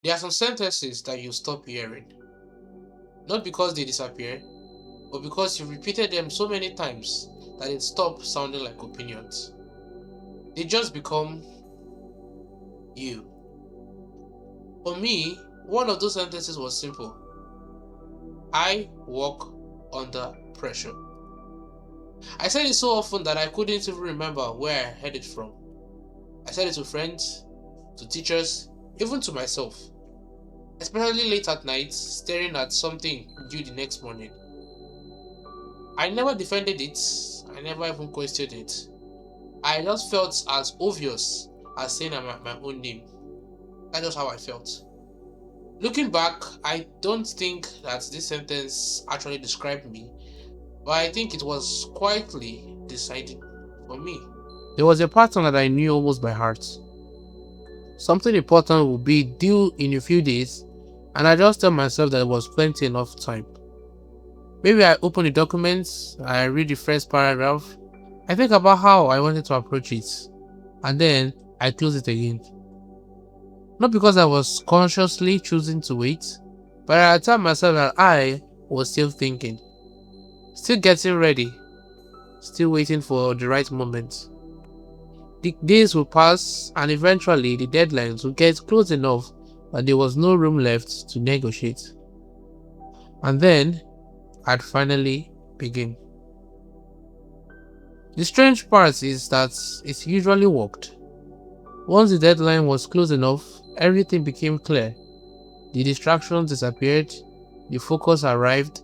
There are some sentences that you stop hearing, not because they disappear, but because you repeated them so many times that it stopped sounding like opinions. They just become you. For me, one of those sentences was simple: I work under pressure. I said it so often that I couldn't even remember where I heard it from. I said it to friends, to teachers, even to myself, especially late at night, staring at something due the next morning. I never defended it, I never even questioned it. I just felt as obvious as saying my own name. That's just how I felt. Looking back, I don't think that this sentence actually described me, but I think it was quietly deciding for me. There was a pattern that I knew almost by heart. Something important would be due in a few days, and I just tell myself that there was plenty enough time. Maybe I open the documents, I read the first paragraph, I think about how I wanted to approach it, and then I close it again. Not because I was consciously choosing to wait, but I tell myself that I was still thinking, still getting ready, still waiting for the right moment. The days will pass, and eventually the deadlines will get close enough that there was no room left to negotiate. And then I'd finally begin. The strange part is that it usually worked. Once the deadline was close enough, everything became clear. The distractions disappeared, the focus arrived,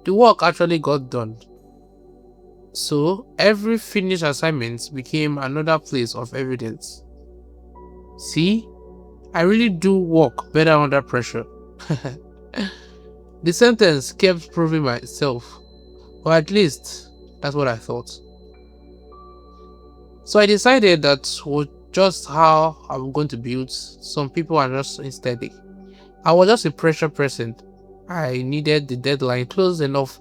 the work actually got done. So every finished assignment became another place of evidence. See, I really do work better under pressure. The sentence kept proving myself, or at least that's what I thought. So I decided that was just how I'm going to build. Some people are just unsteady. I was just a pressure person. I needed the deadline close enough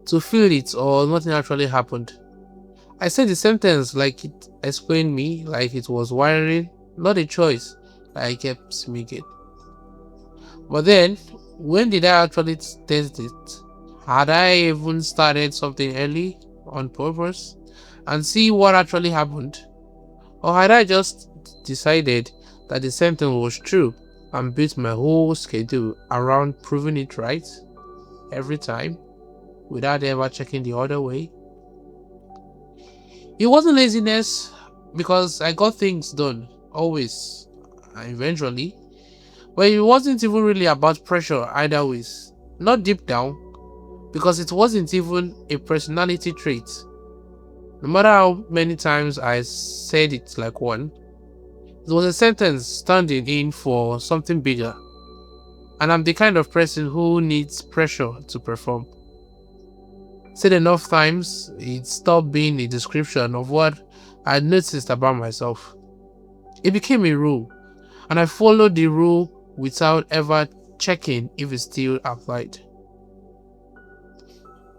to feel it, or nothing actually happened. I said the sentence like it explained me, like it was wiring, not a choice that I kept making. But then, when did I actually test it? Had I even started something early on purpose and see what actually happened? Or had I just decided that the sentence was true and built my whole schedule around proving it right every time without ever checking the other way? It wasn't laziness because I got things done, always, eventually. But it wasn't even really about pressure either ways. Not deep down, because it wasn't even a personality trait. No matter how many times I said it like one, it was a sentence standing in for something bigger. And I'm the kind of person who needs pressure to perform. Said enough times, it stopped being a description of what I had noticed about myself. It became a rule, and I followed the rule without ever checking if it still applied.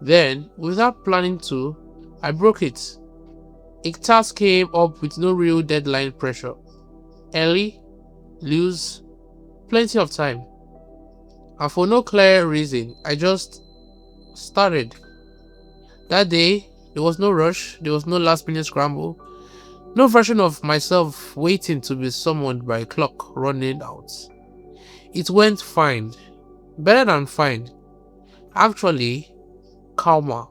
Then, without planning to, I broke it. A task came up with no real deadline pressure. Early, loose, plenty of time. And for no clear reason, I just started. That day, there was no rush, there was no last minute scramble, no version of myself waiting to be summoned by a clock running out. It went fine. Better than fine. Actually, calmer.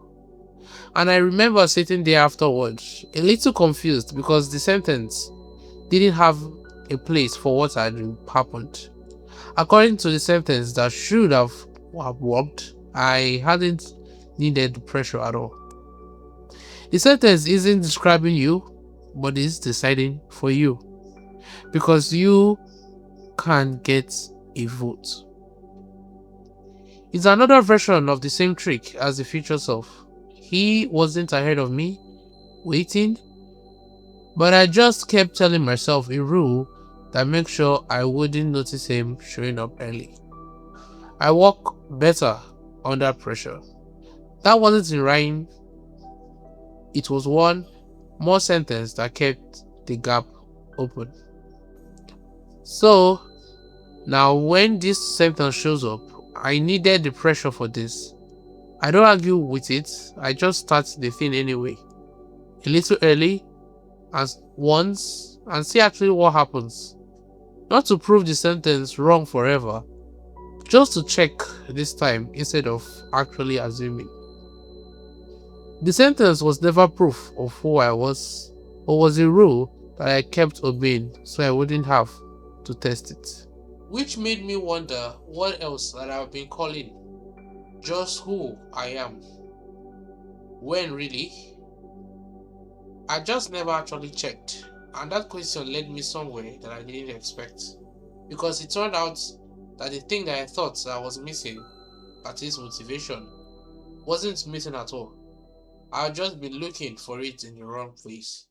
And I remember sitting there afterwards, a little confused because the sentence didn't have a place for what had happened. According to the sentence that should have worked, I hadn't needed the pressure at all. The sentence isn't describing you, but it's deciding for you. Because you can get a vote. It's another version of the same trick as the future self. He wasn't ahead of me, waiting, but I just kept telling myself a rule that makes sure I wouldn't notice him showing up early. I work better under pressure. That wasn't in rhyme, it was one more sentence that kept the gap open. So, Now, when this sentence shows up, I needed the pressure for this. I don't argue with it, I just start the thing anyway. A little early, as once, and see actually what happens. Not to prove the sentence wrong forever, just to check this time instead of actually assuming. The sentence was never proof of who I was, or was a rule that I kept obeying so I wouldn't have to test it. Which made me wonder what else that I've been calling just who I am. When really, I just never actually checked. And that question led me somewhere that I didn't expect. Because it turned out that the thing that I thought that I was missing, that is motivation, wasn't missing at all. I'd just been looking for it in the wrong place.